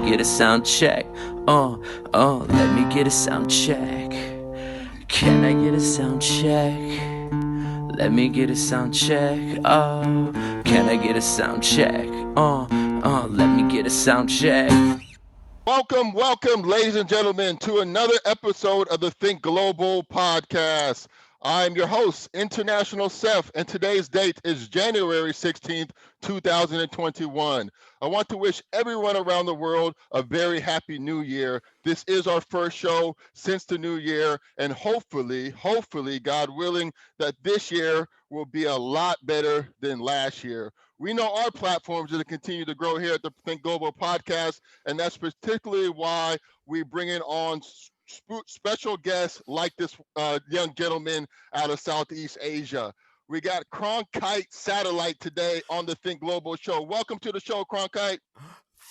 Get a sound check. Let me get a sound check. Can I get a sound check? Let me get a sound check. Can I get a sound check? Let me get a sound check. Welcome, ladies and gentlemen, to another episode of the Think Global Podcast. I'm your host, International Seth, and today's date is January 16th, 2021. I want to wish everyone around the world a very happy new year. This is our first show since the new year, and hopefully, God willing, that this year will be a lot better than last year. We know our platforms are to continue to grow here at the Think Global Podcast, and that's particularly why we bring in on special guests like this young gentleman out of Southeast Asia. We got Cronkite Satellite today on the Think Global show. Welcome to the show, Cronkite.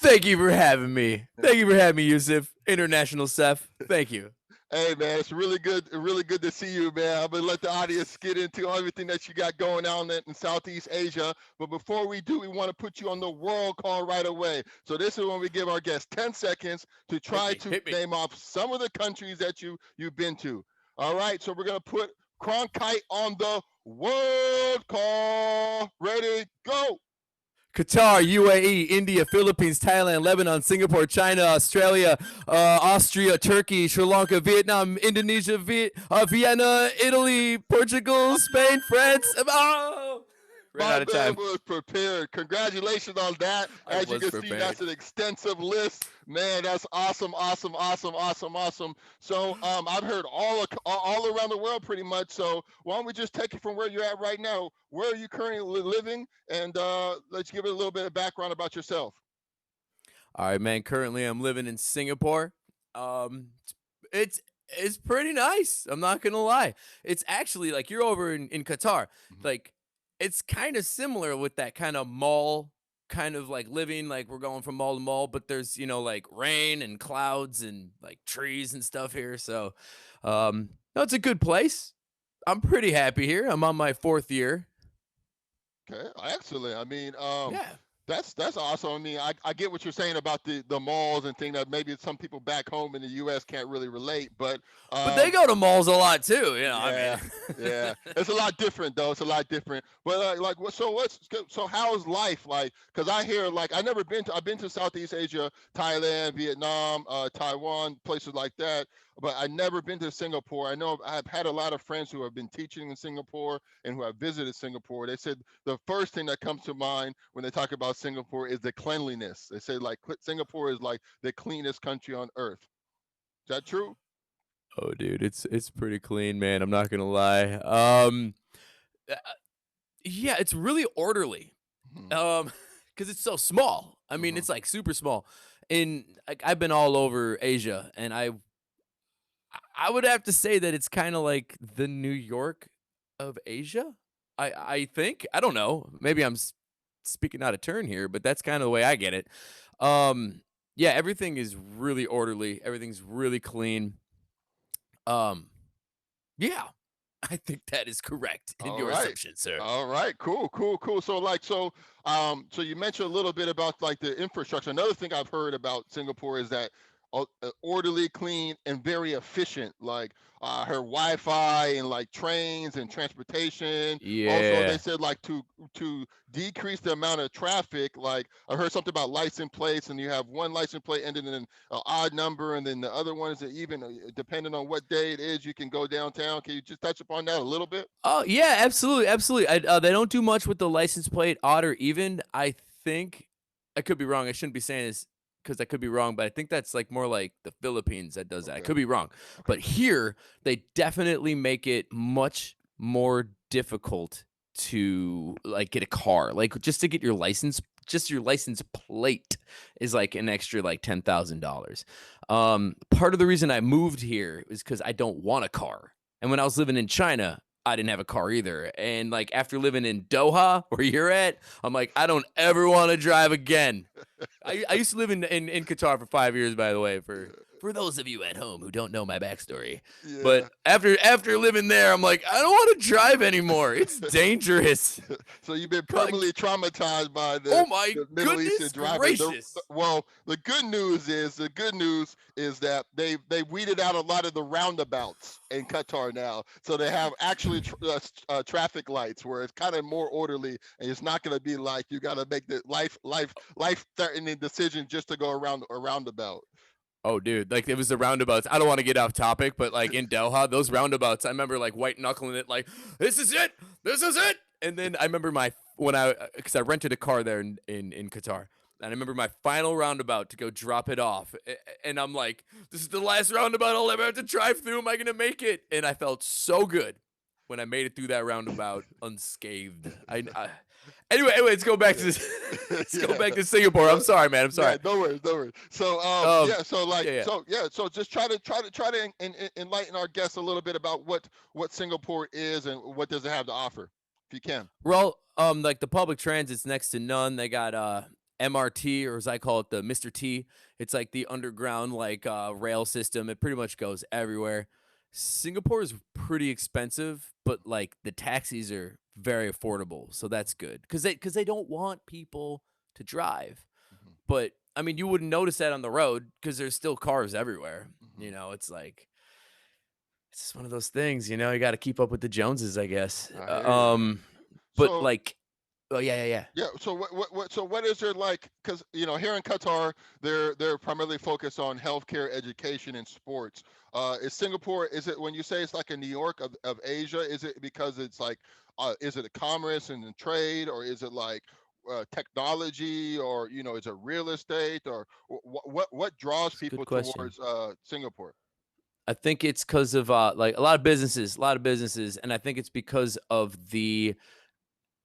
Thank you for having me. Yusuf. International Seth. Thank you. Hey man, it's really good to see you, man. I'm gonna let the audience get into everything that you got going on in Southeast Asia. But before we do, we want to put you on the world call right away. So this is when we give our guests 10 seconds to try to name off some of the countries that you've been to. All right, so we're gonna put Cronkite on the world call. Ready, go. Qatar, UAE, India, Philippines, Thailand, Lebanon, Singapore, China, Australia, Austria, Turkey, Sri Lanka, Vietnam, Indonesia, Vienna, Italy, Portugal, Spain, France. My man was prepared. Congratulations on that. As you can see, that's an extensive list. Man, that's awesome. So I've heard all around the world pretty much. So why don't we just take it from where you're at right now? Where are you currently living? And let's give it a little bit of background about yourself. All right, man. Currently, I'm living in Singapore. It's pretty nice. I'm not gonna lie. It's actually like you're over in Qatar. Mhm. Like it's kind of similar with that kind of mall kind of like living, like we're going from mall to mall, but there's like rain and clouds and like trees and stuff here. So no, it's a good place. I'm pretty happy here. I'm on my 4th year. Okay, excellent. I mean, Yeah. that's awesome. I mean, I get what you're saying about the malls and things that maybe some people back home in the U.S. can't really relate, but they go to malls a lot too. Yeah, I mean, yeah, it's a lot different though. It's a lot different. But so how's life like? Because I hear like I've been to Southeast Asia, Thailand, Vietnam, Taiwan, places like that. But I've never been to Singapore. I know I've had a lot of friends who have been teaching in Singapore and who have visited Singapore. They said the first thing that comes to mind when they talk about Singapore is the cleanliness. They say like Singapore is like the cleanest country on earth. Is that true? Oh, dude, it's pretty clean, man. I'm not gonna lie. Uh, yeah, it's really orderly. Because it's so small. I mean, it's like super small. And like I've been all over Asia, and I would have to say that it's kind of like the New York of Asia. I think. I don't know. Maybe I'm speaking out of turn here, but that's kind of the way I get it. Yeah, everything is really orderly. Everything's really clean. Yeah, I think that is correct in your assumption, sir. All right, cool. So you mentioned a little bit about like the infrastructure. Another thing I've heard about Singapore is that orderly, clean, and very efficient. Like her Wi-Fi and like trains and transportation. Also, they said like to decrease the amount of traffic. Like I heard something about license plates, and you have one license plate ending in an odd number, and then the other one is even depending on what day it is, you can go downtown. Can you just touch upon that a little bit? Oh yeah, absolutely. They don't do much with the license plate, odd or even. I think I could be wrong. I shouldn't be saying this because I could be wrong, but I think that's like more like the Philippines that does that. I could be wrong, but here they definitely make it much more difficult to like get a car, like just to get your license. Just your license plate is like an extra like $10,000. Part of the reason I moved here is because I don't want a car. And when I was living in China, I didn't have a car either. And like after living in Doha, where you're at, I'm like, I don't ever want to drive again. I used to live in Qatar for 5 years, by the way, for for those of you at home who don't know my backstory. Yeah. But after living there, I'm like, I don't want to drive anymore. It's dangerous. So you've been permanently traumatized by Oh my the Middle Eastern goodness drivers. gracious. Well, the good news is that they weeded out a lot of the roundabouts in Qatar now, so they have actually traffic lights where it's kind of more orderly, and it's not going to be like you got to make the life threatening decision just to go around a roundabout. Oh, dude, like it was the roundabouts. I don't want to get off topic, but like in Doha, those roundabouts, I remember like white knuckling it, like this is it. And then I remember because I rented a car there in Qatar, and I remember my final roundabout to go drop it off, and I'm like, this is the last roundabout I'll ever have to drive through. Am I gonna make it? And I felt so good when I made it through that roundabout unscathed. Anyway, let's go back to this. Go back to Singapore. I'm sorry, man. I'm sorry. Yeah, no worries. So so just try to enlighten our guests a little bit about what Singapore is and what does it have to offer, if you can. Well, like the public transit's next to none. They got MRT, or as I call it, the Mr. T. It's like the underground like rail system. It pretty much goes everywhere. Singapore is pretty expensive, but like the taxis are very affordable, so that's good because they don't want people to drive. Mhm. But I mean, you wouldn't notice that on the road because there's still cars everywhere. Mhm. You know, it's like it's just one of those things. You know, you got to keep up with the Joneses, I guess. I hear you. But So like, oh yeah. yeah, so what is there like? Because here in Qatar, they're primarily focused on healthcare, education, and sports. Is Singapore? Is it when you say it's like a New York of Asia? Is it because it's like, is it a commerce and trade, or is it like technology, or is it real estate, or what draws It's a good people question. towards Singapore? I think it's because of like a lot of businesses, and I think it's because of the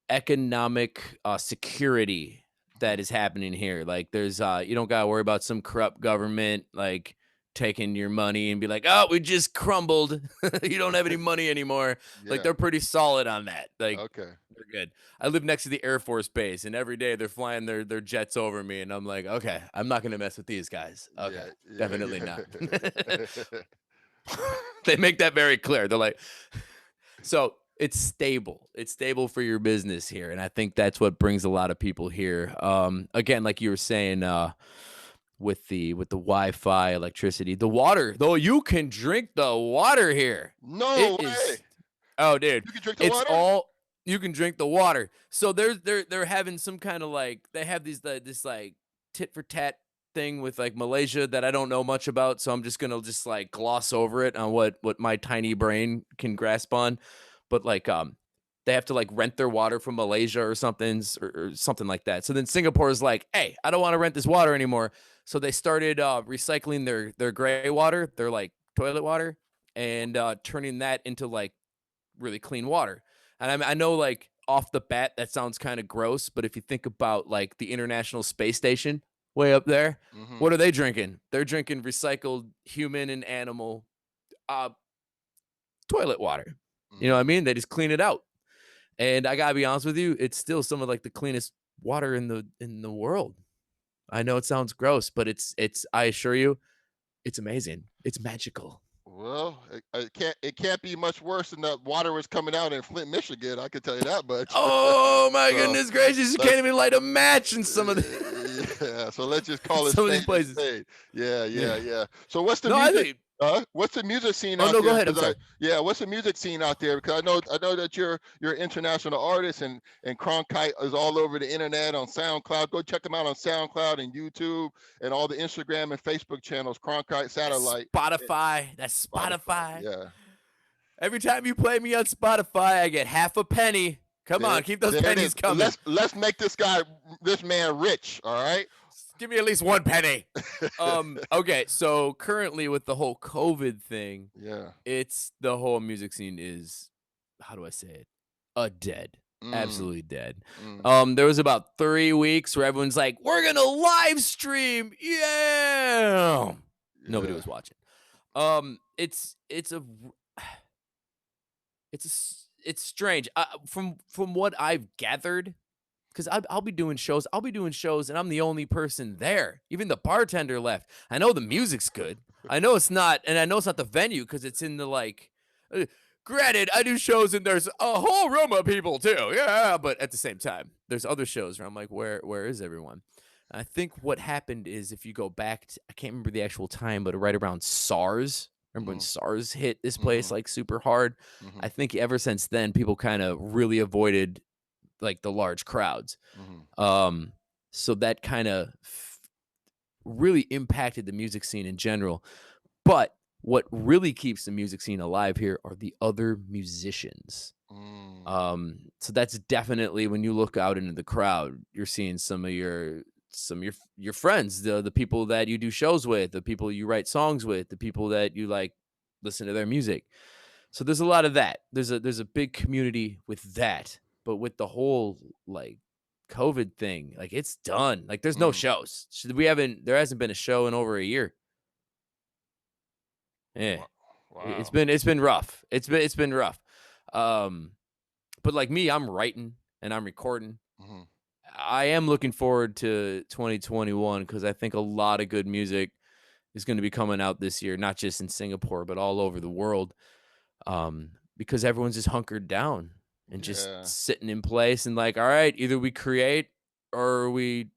economic security that is happening here. Like there's you don't gotta worry about some corrupt government like taking your money and be like, oh, we just crumbled. You don't have any money anymore. Like Yeah. they're pretty solid on that. Like Okay. they're good. I live next to the Air Force Base, and every day they're flying their jets over me, and I'm like, okay, I'm not gonna mess with these guys. Okay, definitely not. They make that very clear. They're like, so it's stable. It's stable for your business here, and I think that's what brings a lot of people here. Again, like you were saying, with the Wi-Fi, electricity, the water. Though you can drink the water here. No It way. is. Oh, dude, You can drink the it's water? all you can drink the water. So they're having some kind of like they have this like tit for tat thing with like Malaysia that I don't know much about. So I'm just gonna just like gloss over it on what my tiny brain can grasp on. But like they have to like rent their water from Malaysia or something or something like that. So then Singapore is like, hey, I don't want to rent this water anymore. So they started recycling their gray water, their like toilet water, and turning that into like really clean water. And I know like off the bat that sounds kind of gross, but if you think about like the International Space Station way up there, Mhm. what are they drinking? They're drinking recycled human and animal uh, toilet water. You know what I mean? They just clean it out. And I gotta be honest with you, it's still some of like the cleanest water in the world. I know it sounds gross, but it's I assure you, it's amazing. It's magical. Well, it can't be much worse than the water was coming out in Flint, Michigan. I can tell you that much. Oh my So, goodness gracious! You let's- can't even light a match in some of the Yeah, so let's just call it some of these spade a places. spade. Yeah. Yeah. So what's the No, I music? think. What's the music scene Oh out no, there? go ahead. I'm 'Cause sorry. yeah, what's the music scene out there? Because I know that you're an international artist, and Cronkite is all over the internet on SoundCloud. Go check him out on SoundCloud and YouTube and all the Instagram and Facebook channels. Cronkite Satellite. Spotify. That's Spotify. Yeah. Every time you play me on Spotify, I get half a penny. Come There- on, keep those there it pennies is. coming. Let's make this man rich. All right. Give me at least one penny. Okay, so currently with the whole COVID thing, Yeah. it's the whole music scene is, how do I say it? Dead. Absolutely dead. Mm. There was about 3 weeks where everyone's like, we're gonna live stream. Yeah. Nobody Yeah. was watching. It's it's strange. From what I've gathered, because I'll be doing shows, and I'm the only person there. Even the bartender left. I know the music's good. I know it's not, and I know it's not the venue because it's in the like. Granted, I do shows and there's a whole room of people too. Yeah, but at the same time, there's other shows where I'm like, where is everyone? I think what happened is if you go back, I can't remember the actual time, but right around SARS. Remember when SARS hit this place like super hard? I think ever since then, people kind of really avoided like the large crowds. So that kind of really impacted the music scene in general. But what really keeps the music scene alive here are the other musicians. So that's definitely when you look out into the crowd, you're seeing some of your friends, the people that you do shows with, the people you write songs with, the people that you like listen to their music. So there's a lot of that. There's a big community with that. But with the whole like COVID thing, like it's done. Like there's no shows. There hasn't been a show in over a year. Yeah. Wow. It's been rough. It's been rough. But like me, I'm writing and I'm recording. I am looking forward to 2021 because I think a lot of good music is going to be coming out this year, not just in Singapore, but all over the world. Because everyone's just hunkered down and just sitting in place and like, all right, either we create or we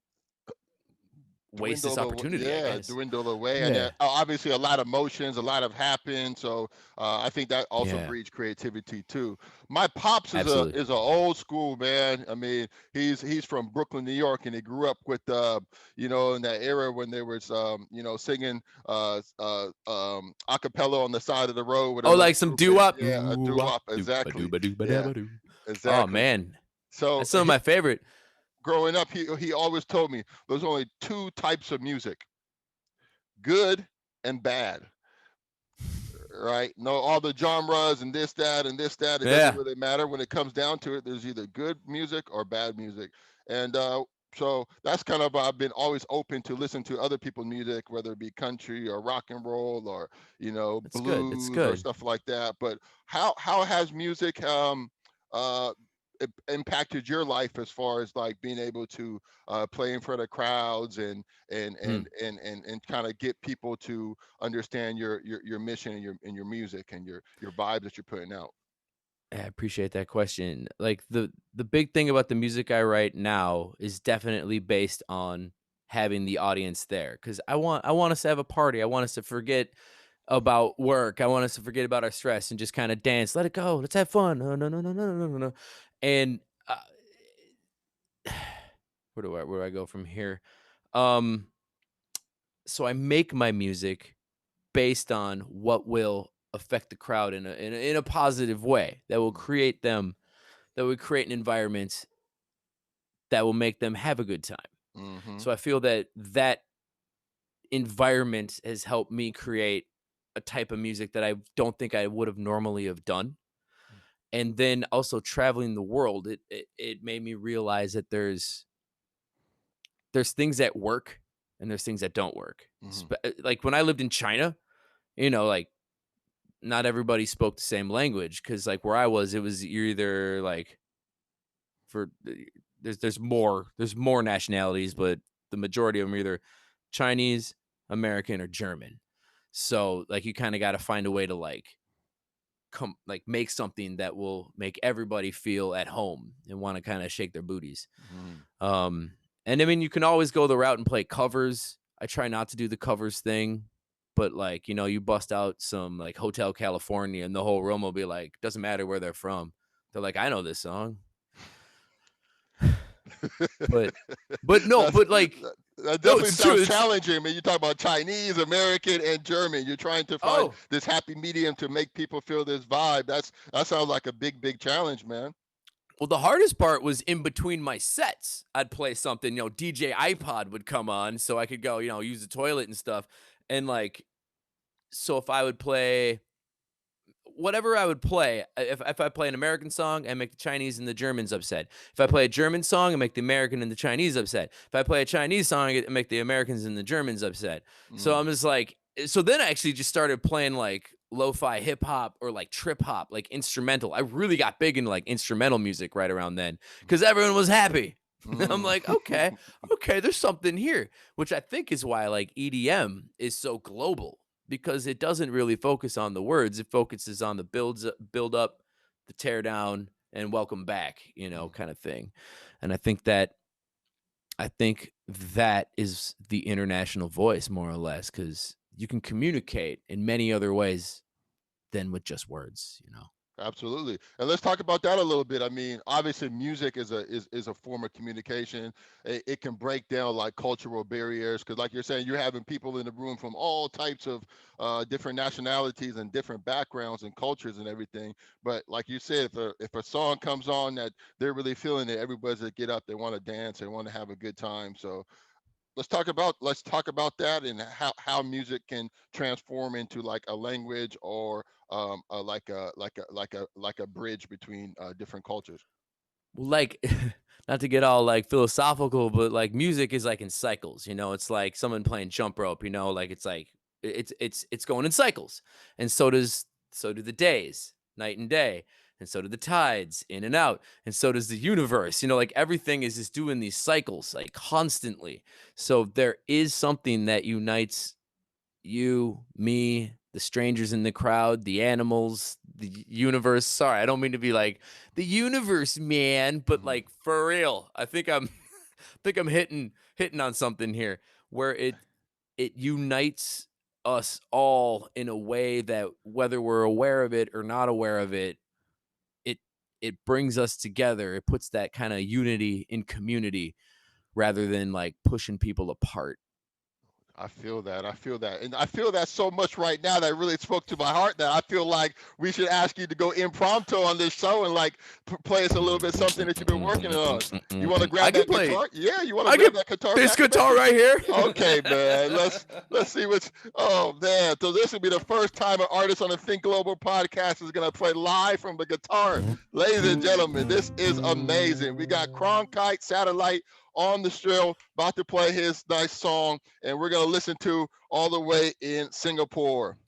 waste this opportunity. Dwindle away. And obviously a lot of emotions, a lot have happened. So I think that also breeds creativity too. My pops is an old school man. I mean, he's from Brooklyn, New York, and he grew up with in that era when there was singing a cappella on the side of the road. Like some doo-wop. Yeah, a doo-wop. Exactly. Exactly. Oh man. So that's some of my favorite. Growing up, he always told me there's only two types of music: good and bad. Right? No, all the genres and this, that, and this, that. It doesn't really matter. When it comes down to it, there's either good music or bad music. And so that's kind of I've been always open to listen to other people's music, whether it be country or rock and roll or blues or stuff like that. But how has music it impacted your life as far as like being able to play in front of crowds and kind of get people to understand your mission and your music and your vibe that you're putting out? I appreciate that question. Like the big thing about the music I write now is definitely based on having the audience there because I want us to have a party. I want us to forget about work. I want us to forget about our stress and just kind of dance. Let it go. Let's have fun. No. And where do I go from here? So I make my music based on what will affect the crowd in a positive way that will create an environment that will make them have a good time. So I feel that environment has helped me create a type of music that I don't think I would have normally have done. And then also traveling the world, it made me realize that there's things that work and there's things that don't work. Like when I lived in China, like not everybody spoke the same language because like where I was, it was you're either like there's more nationalities, but the majority of them are either Chinese, American, or German. So like you kind of got to find a way to make something that will make everybody feel at home and want to kind of shake their booties. And I mean, you can always go the route and play covers. I try not to do the covers thing, but like, you bust out some like Hotel California and the whole room will be like, doesn't matter where they're from. They're like, I know this song. but like that definitely sounds challenging. I mean, you talk about Chinese, American, and German. You're trying to find this happy medium to make people feel this vibe. that sounds like a big challenge, man. Well, the hardest part was in between my sets. I'd play something, DJ iPod would come on so I could go, use the toilet and stuff. And like, so if I would play whatever I would play, if I play an American song, I make the Chinese and the Germans upset. If I play a German song, I make the American and the Chinese upset. If I play a Chinese song, I make the Americans and the Germans upset. So I'm just like, so then I actually just started playing like lo-fi hip hop or like trip hop, like instrumental. I really got big into like instrumental music right around then because everyone was happy. I'm like, okay, there's something here, which I think is why like EDM is so global because it doesn't really focus on the words. It focuses on the build up, the tear down, and welcome back, kind of thing. And I think that is the international voice, more or less, because you can communicate in many other ways than with just words. Absolutely. And let's talk about that a little bit. I mean, obviously music is a form of communication. It can break down like cultural barriers because like you're saying, you're having people in the room from all types of different nationalities and different backgrounds and cultures and everything. But like you said, if a song comes on that they're really feeling it, everybody's to get up, they want to dance, they want to have a good time. So let's talk about that and how music can transform into like a language or like a bridge between different cultures. Well, like, not to get all like philosophical, but like music is like in cycles. It's like someone playing jump rope. Like it's like it's going in cycles, and so do the days, night and day, and so do the tides, in and out, and so does the universe. Like everything is just doing these cycles like constantly. So there is something that unites you, me, the strangers in the crowd, the animals, the universe. Sorry, I don't mean to be like the universe, man, but like for real. I think I'm hitting on something here where it unites us all in a way that whether we're aware of it or not aware of it, it it brings us together. It puts that kind of unity in community rather than like pushing people apart. I feel that. I feel that. And I feel that so much right now that really spoke to my heart that I feel like we should ask you to go impromptu on this show and like play us a little bit something that you've been working on. You want to grab that guitar? Yeah, you want to grab that guitar? This guitar right here. Okay, man. Let's see what's. Oh man. So this will be the first time an artist on the Think Global podcast is gonna play live from the guitar. Ladies and gentlemen, this is amazing. We got Cronkite Satellite on the show, about to play his nice song, and we're gonna listen to all the way in Singapore.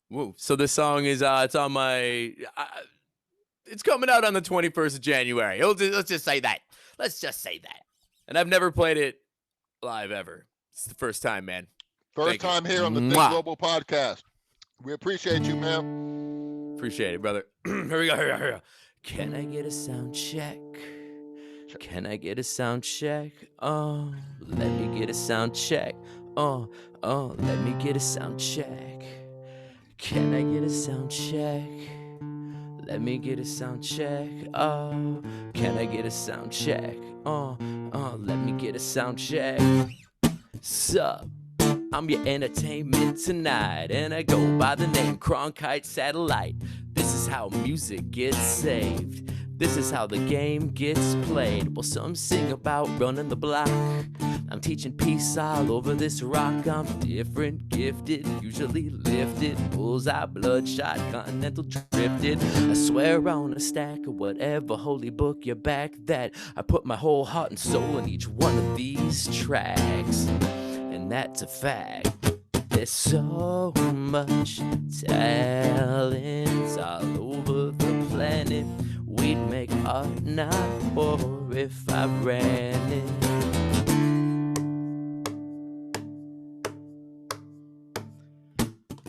Whoa! So this song is it's on my. It's coming out on the 21st of January. Let's just say that. Let's just say that. And I've never played it live ever. It's the first time, man. First time here on the Think Global podcast. We appreciate you, man. Appreciate it, brother. Here we go. Can I get a sound check? Can I get a sound check? Oh, let me get a sound check. Oh, let me get a sound check. Can I get a sound check? Let me get a sound check. Oh, can I get a sound check? Oh, let me get a sound check. Sup? I'm your entertainment tonight, and I go by the name Cronkite Satellite. This is how music gets saved. This is how the game gets played. Well, some sing about running the block. I'm teaching peace all over this rock. I'm different, gifted, usually lifted. Bullseye, bloodshot, continental drifted. I swear on a stack of whatever holy book you back that I put my whole heart and soul in each one of these tracks. And that's a fact. There's so much talent all over the planet. We'd make art not war if I ran it.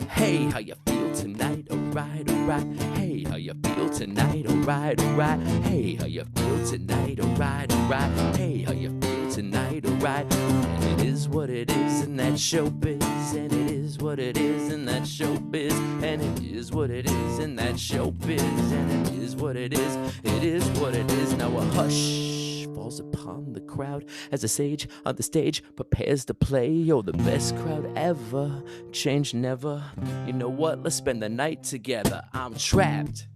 Hey, how you feel tonight? Alright, alright. Hey, how you feel tonight? Alright, alright. Hey, how you feel tonight? Alright, alright. Hey, how you feel tonight? Alright. And it is what it is in that showbiz. And it is what it is in that showbiz. And it is what it is in that showbiz. And it is what it is. It is what it is. Now a hush falls upon the crowd as a sage on the stage prepares to play. Oh, the best crowd ever, change never. You know what? Let's spend the night together. I'm trapped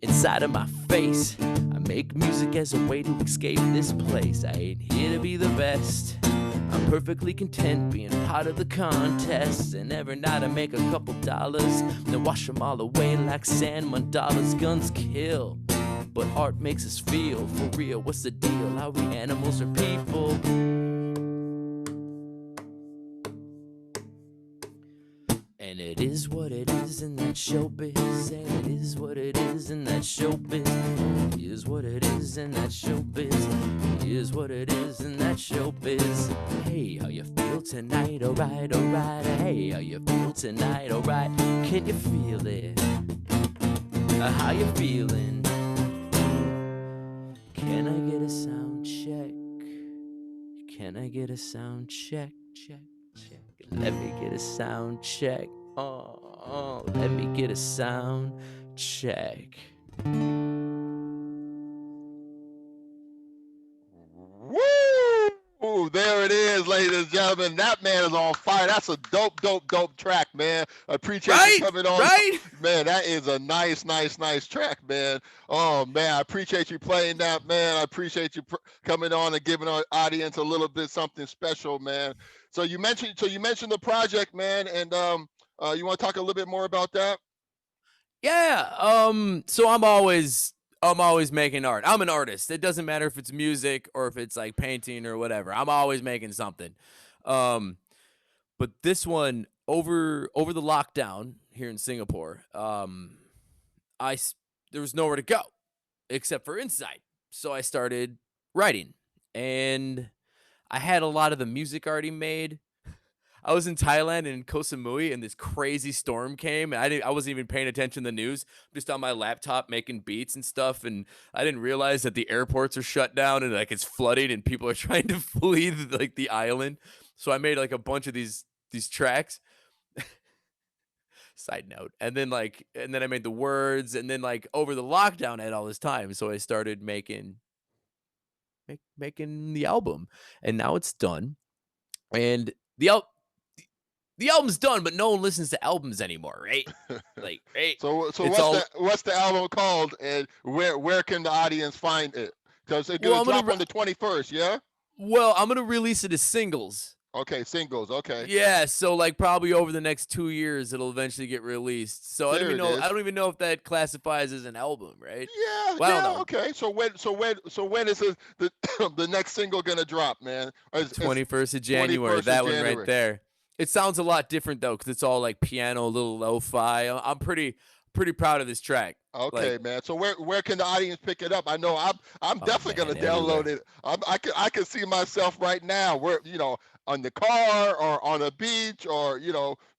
inside of my face. I make music as a way to escape this place. I ain't here to be the best. I'm perfectly content being part of the contest. And every night I make a couple dollars, then wash them all away like sand mandalas. Guns kill, but art makes us feel for real. What's the deal? Are we animals or people? And it is what it is in that showbiz. And it is what it is in that showbiz. It is what it is in that showbiz. It is what it is in that showbiz. Hey, how you feel tonight? Alright, alright. Hey, how you feel tonight? Alright. Can you feel it? How you feeling? Can I get a sound check? Can I get a sound check? Check. Let me get a sound check. Let me get a sound check. Woo! There it is, ladies and gentlemen. That man is on fire. That's a dope track, man. I appreciate you coming on. Right? Man, that is a nice track, man. Oh, man, I appreciate you playing that, man. I appreciate you coming on and giving our audience a little bit something special, man. So you mentioned the project, man, and you want to talk a little bit more about that? Yeah. So I'm always making art. I'm an artist. It doesn't matter if it's music or if it's like painting or whatever. I'm always making something. But this one over the lockdown here in Singapore, there was nowhere to go except for inside. So I started writing, and I had a lot of the music already made. I was in Thailand in Koh Samui, and this crazy storm came. And I wasn't even paying attention to the news. I'm just on my laptop making beats and stuff, and I didn't realize that the airports are shut down and like it's flooding and people are trying to flee the island. So I made like a bunch of these tracks. Side note, and then I made the words, and then like over the lockdown I had all this time, so I started making the album, and now it's done, and the album's done, but no one listens to albums anymore, right? Like, right? So what's the album called, and where can the audience find it? Because it's gonna drop on the 21st, yeah? Well, I'm gonna release it as singles. Okay, singles. Okay. Yeah, so like probably over the next 2 years, it'll eventually get released. So I don't even know if that classifies as an album, right? Yeah. Well, I don't know. Okay. So when is the next single gonna drop, man? 21st of January. That one right there. It sounds a lot different though, because it's all like piano, a little lo-fi. I'm pretty proud of this track. Okay, man. So where can the audience pick it up? I know I'm definitely gonna download it. I can see myself right now, where on the car or on a beach or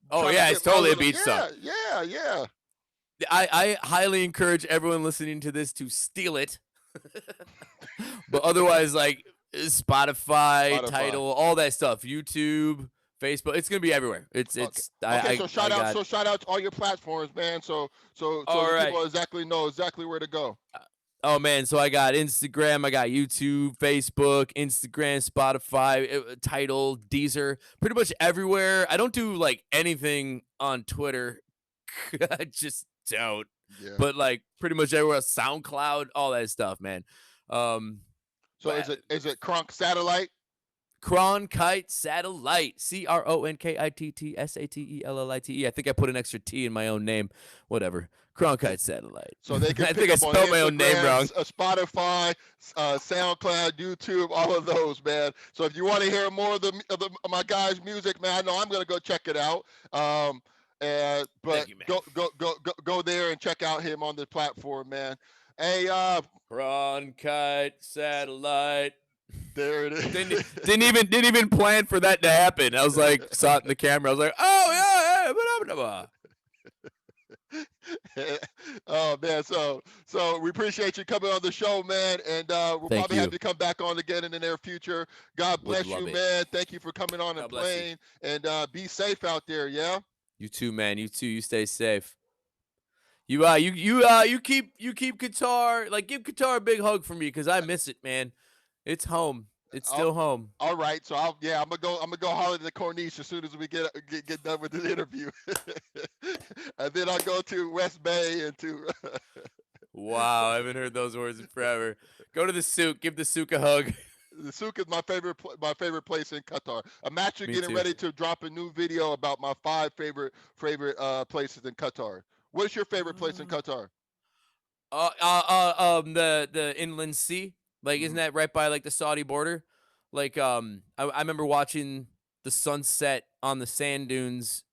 Oh yeah, it's totally a beach song. Yeah. I highly encourage everyone listening to this to steal it. But otherwise, like Spotify, Tidal, all that stuff, YouTube, Facebook, it's gonna be everywhere. It's okay. So shout out to all your platforms, man. So right. People know exactly where to go. Oh man, so I got Instagram, I got YouTube, Facebook, Instagram, Spotify, Tidal, Deezer, pretty much everywhere. I don't do like anything on Twitter. I just don't. Yeah. But like pretty much everywhere, SoundCloud, all that stuff, man. So is it Cronkite Satellite? Cronkite Satellite, Cronkite Satellite. I think I put an extra T in my own name. Whatever. Cronkite Satellite. So they can I think I spelled Instagram, my own name wrong. Spotify, SoundCloud, YouTube, all of those, man. So if you want to hear more of my guys' music, man, I know I'm gonna go check it out. But Thank you, man. go there and check out him on the platform, man. Hey, Cronkite Satellite. There it is. Didn't even plan for that to happen. I was like, saw it in the camera. I was like, oh yeah. Oh man, so we appreciate you coming on the show, man, and we'll probably have you come back on again in the near future. God bless you, man. Thank you for coming on and playing, and be safe out there. Yeah. You too, man. You too. You stay safe. You keep Qatar, like, give Qatar a big hug for me, because I miss it, man. It's home. It's still home. All right, so I'm gonna go holler to the Corniche as soon as we get done with the interview, and then I'll go to West Bay and to. Wow, I haven't heard those words in forever. Go to the souk. Give the souk a hug. The souk is my favorite place in Qatar. I'm actually getting ready to drop a new video about my 5 favorite places in Qatar. What's your favorite place in Qatar? The inland sea. Like, isn't that right by like the Saudi border? Like, I remember watching the sunset on the sand dunes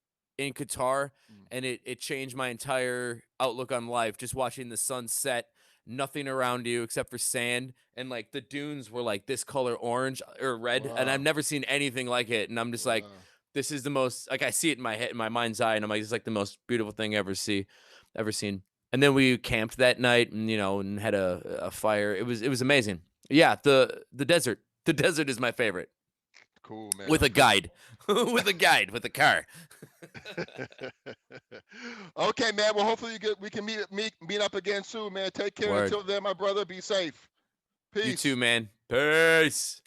in Qatar, and it changed my entire outlook on life. Just watching the sun set, nothing around you except for sand, and like the dunes were like this color, orange or red, and I've Wow. never seen anything like it. And I'm just like, Wow. this is the most, like, I see it in my head, in my mind's eye, and I'm like, it's like the most beautiful thing ever seen. And then we camped that night, and and had a fire. It was amazing. Yeah, the desert. The desert is my favorite. Cool, man. With a guide. With a car. Okay, man. Well, hopefully we can meet up again soon, man. Take care. Word. Until then, my brother, be safe. Peace. You too, man. Peace.